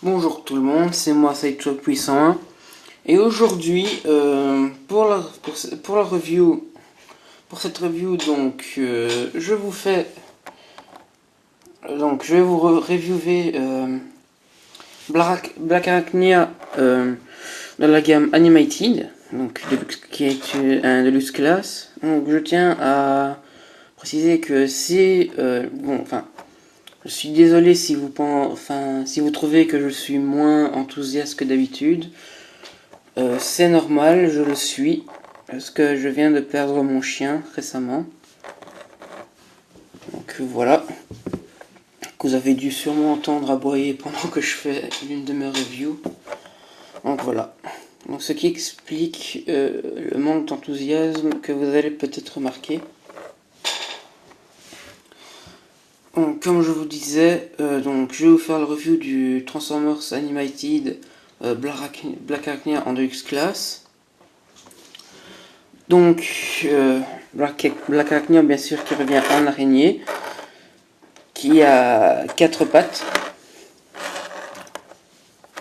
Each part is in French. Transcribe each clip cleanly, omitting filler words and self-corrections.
Bonjour tout le monde, c'est moi Sideshow Puissant 1 et aujourd'hui pour la review, pour cette review je vais vous reviewer Black Arachnia de la gamme Animated, qui est un Deluxe Class. Donc je tiens à préciser que je suis désolé si si vous trouvez que je suis moins enthousiaste que d'habitude. C'est normal, je le suis, parce que je viens de perdre mon chien récemment. Donc voilà, que vous avez dû sûrement entendre aboyer pendant que je fais l'une de mes reviews. Donc voilà, donc, ce qui explique le manque d'enthousiasme que vous allez peut-être remarquer. Donc, comme je vous disais, je vais vous faire la review du Transformers Animated Black Arachnia en Deluxe Class. Donc, Black Arachnia, bien sûr, qui revient en araignée, qui a 4 pattes.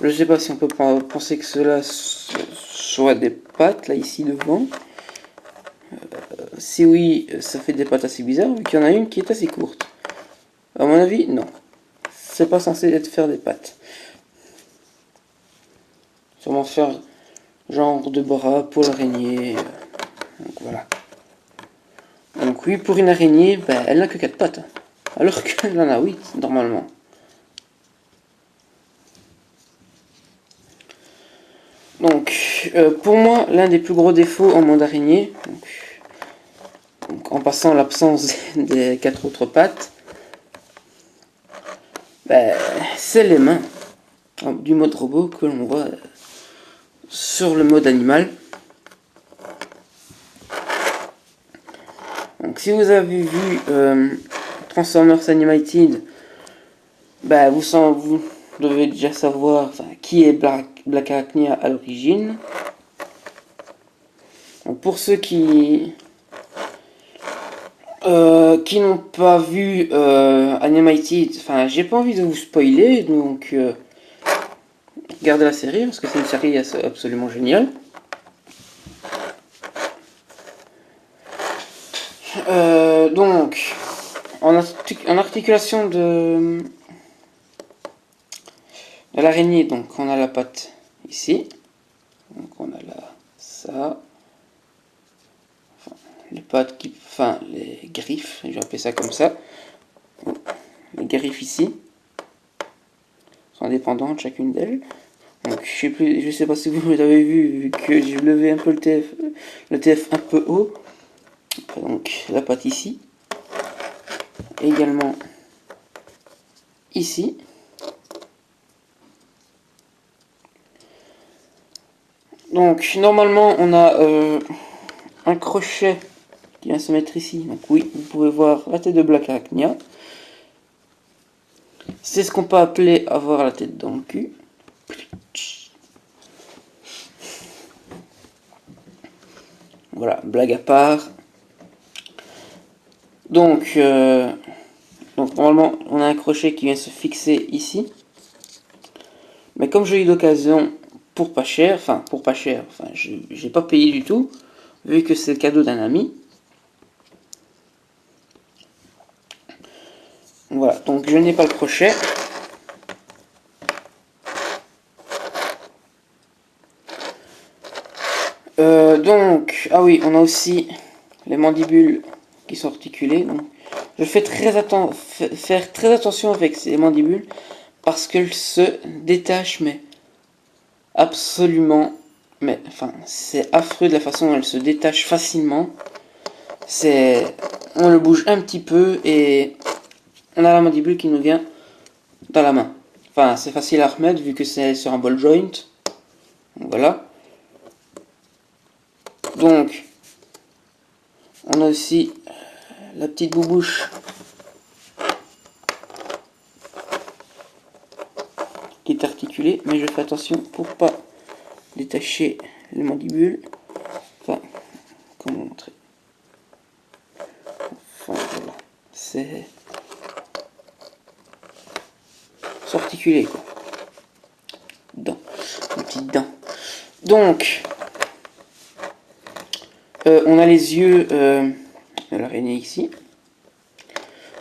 Je ne sais pas si on peut penser que cela soit des pattes, là, ici, devant. Si oui, ça fait des pattes assez bizarres, vu qu'il y en a une qui est assez courte. À mon avis, non. C'est pas censé être faire des pattes. Sûrement faire genre de bras pour l'araignée. Donc voilà. Donc oui, pour une araignée, elle n'a que 4 pattes. Alors qu'elle en a 8, normalement. Donc, pour moi, l'un des plus gros défauts en mode araignée, en passant l'absence des 4 autres pattes, c'est les mains du mode robot que l'on voit sur le mode animal. Donc, si vous avez vu Transformers Animated, vous devez déjà savoir qui est Black Arachnia à l'origine. Pour ceux qui n'ont pas vu Animated, j'ai pas envie de vous spoiler, donc regardez la série parce que c'est une série absolument géniale. Donc, en articulation de l'araignée, donc on a la patte ici, donc on a là ça, les pattes les griffes, je vais appeler ça comme ça, les griffes ici sont indépendantes chacune d'elles. Donc je sais pas si vous l'avez vu que j'ai levé un peu le TF un peu haut. Donc la patte ici, également ici. Donc normalement on a un crochet qui vient se mettre ici. Donc oui, vous pouvez voir la tête de Black Arachnia. C'est ce qu'on peut appeler avoir la tête dans le cul. Voilà, blague à part. Donc normalement on a un crochet qui vient se fixer ici. Mais comme j'ai eu l'occasion pour pas cher, j'ai pas payé du tout, vu que c'est le cadeau d'un ami. Voilà, donc je n'ai pas le crochet. Ah oui, on a aussi les mandibules qui sont articulées. Donc, je fais faire très attention avec ces mandibules parce qu'elles se détachent, mais absolument, c'est affreux de la façon dont elles se détachent facilement. On le bouge un petit peu et on a la mandibule qui nous vient dans la main. C'est facile à remettre vu que c'est sur un ball joint. Donc, voilà. Donc, on a aussi la petite boubouche qui est articulée, mais je fais attention pour pas détacher les mandibules. Comment montrer? Voilà. C'est articulé, quoi. petites dents. Donc, on a les yeux de l'araignée ici.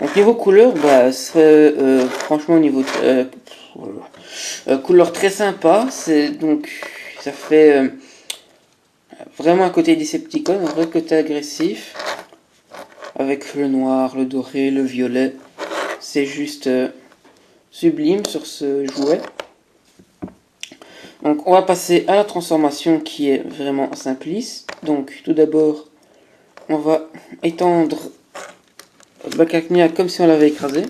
Donc niveau couleur, bah, franchement niveau couleur très sympa. C'est donc ça fait vraiment un côté Decepticon, un vrai côté agressif, avec le noir, le doré, le violet. C'est juste sublime sur ce jouet. Donc on va passer à la transformation qui est vraiment simpliste. Donc tout d'abord, on va étendre Blackacnia comme si on l'avait écrasé.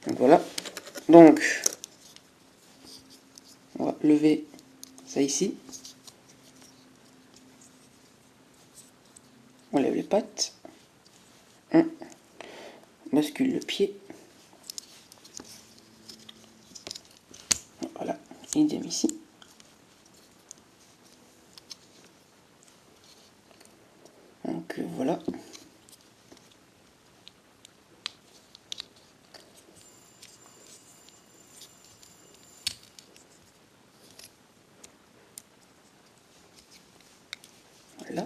Donc voilà. Donc on va lever ça ici. On lève les pattes. On bascule le pied. Voilà. Idem ici. Donc voilà. Voilà.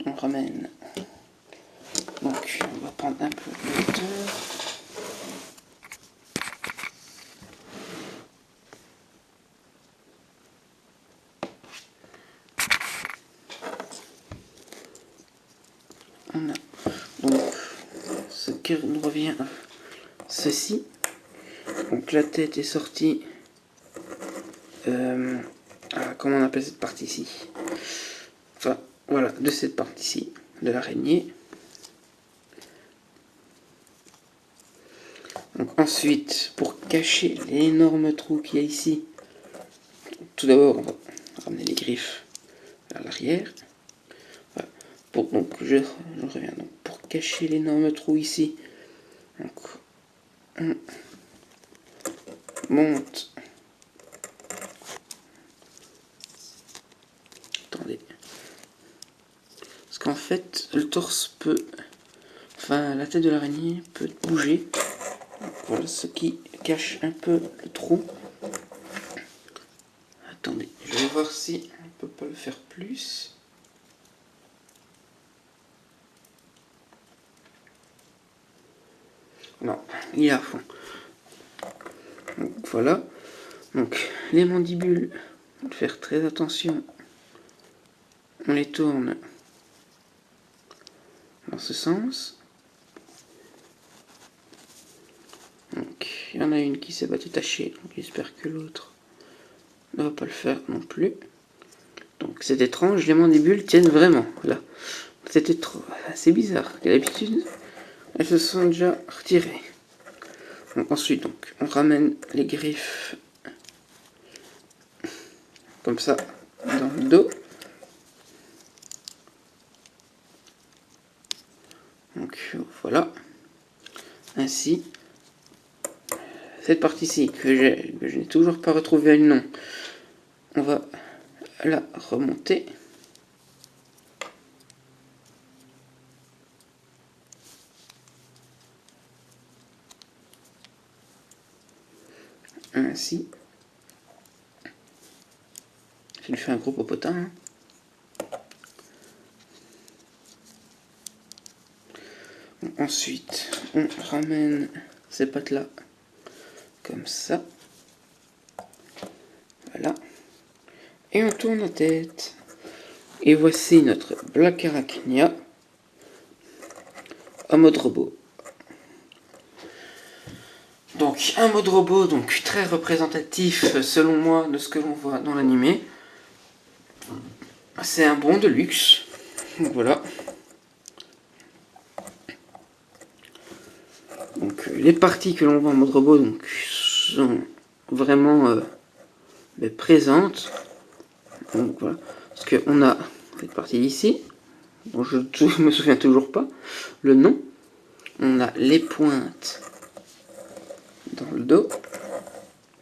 On ramène. Donc on va prendre un peu de hauteur. On a donc ce qui nous revient à ceci. Donc la tête est sortie. Comment on appelle cette partie ici? Enfin voilà, de cette partie-ci, de l'araignée. Donc ensuite, pour cacher l'énorme trou qu'il y a ici, tout d'abord on va ramener les griffes vers l'arrière. Voilà. Donc je reviens donc pour cacher l'énorme trou ici. Donc on monte. Attendez. Parce qu'en fait, le torse peut, enfin la tête de l'araignée peut bouger. Donc, voilà ce qui cache un peu le trou. Attendez, je vais voir si on peut pas le faire plus. Non, il est à fond. Donc voilà. Donc les mandibules, on va faire très attention. On les tourne dans ce sens. Donc il y en a une qui s'est détachée, donc j'espère que l'autre ne va pas le faire non plus. Donc c'est étrange, les mandibules tiennent vraiment là. C'était trop, c'est bizarre. D'habitude, elles se sont déjà retirées. Donc, ensuite, donc, on ramène les griffes comme ça dans le dos. Donc voilà. Ainsi, cette partie-ci que je n'ai toujours pas retrouvé le nom, on va la remonter. Ainsi. Je lui fais un gros popotin. Hein. Ensuite, on ramène ces pattes-là comme ça. Voilà. Et on tourne la tête. Et voici notre Black Arachnia en mode robot. Donc un mode robot donc très représentatif selon moi de ce que l'on voit dans l'animé. C'est un bon de luxe. Donc voilà. Donc les parties que l'on voit en mode robot donc, sont vraiment présentes. Donc voilà. Parce qu'on a cette partie ici, dont je me souviens toujours pas le nom. On a les pointes dans le dos.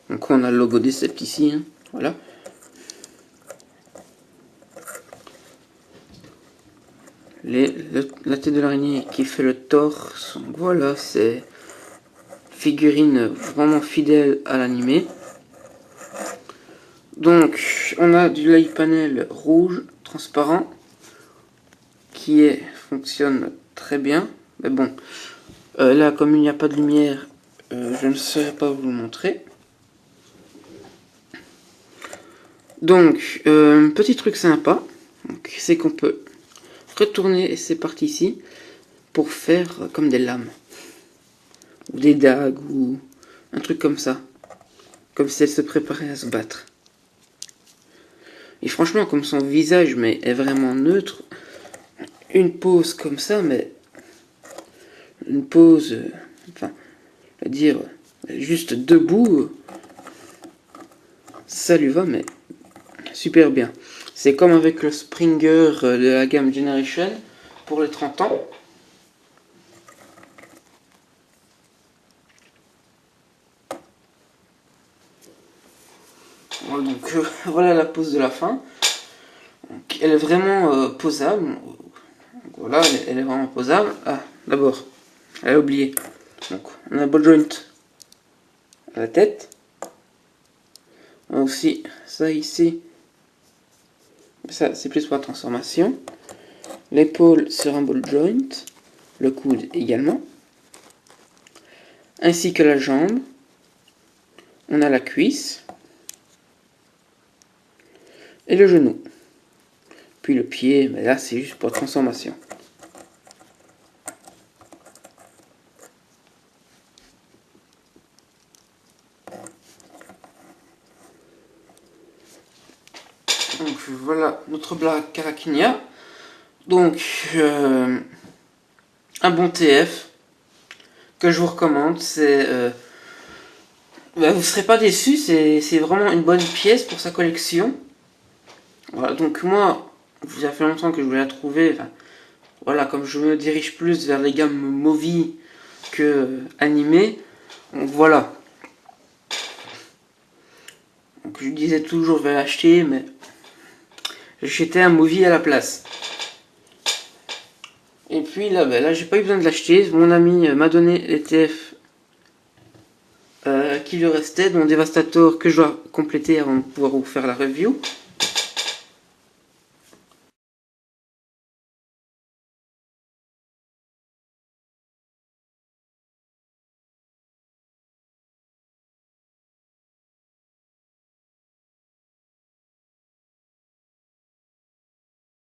Donc on a le logo Decept ici. Hein. Voilà. la tête de l'araignée qui fait le torse. Donc voilà, c'est figurine vraiment fidèle à l'animé. Donc on a du light panel rouge transparent qui fonctionne très bien. Mais bon, là comme il n'y a pas de lumière, je ne saurais pas vous le montrer. Donc, petit truc sympa, c'est qu'on peut retourner ces parties ici pour faire comme des lames. Ou des dagues, ou un truc comme ça. Comme si elle se préparait à se battre. Et franchement, comme son visage est vraiment neutre, une pose comme ça, mais une pose, enfin, je veux dire, juste debout, ça lui va, mais super bien. C'est comme avec le Springer de la gamme Generation pour les 30 ans. Voilà, donc voilà la pose de la fin. Donc, elle est vraiment posable. Donc, voilà, elle est vraiment posable. Ah, d'abord, elle a oublié. Donc, on a un ball joint à la tête. On a aussi ça ici. Ça, c'est plus pour la transformation. L'épaule sur un ball joint. Le coude également. Ainsi que la jambe. On a la cuisse. Et le genou. Puis le pied, mais là c'est juste pour transformation. Donc voilà notre Black Caraquinia. Donc un bon TF que je vous recommande. C'est vous ne serez pas déçus, c'est vraiment une bonne pièce pour sa collection. Voilà, donc moi, ça fait longtemps que je voulais la trouver. Enfin, voilà, comme je me dirige plus vers les gammes movie que animées. Donc voilà. Donc je disais toujours je vais l'acheter, mais j'achetais un movie à la place. Et puis là j'ai pas eu besoin de l'acheter. Mon ami m'a donné les TF qui lui restait, dont Devastator que je dois compléter avant de pouvoir vous faire la review.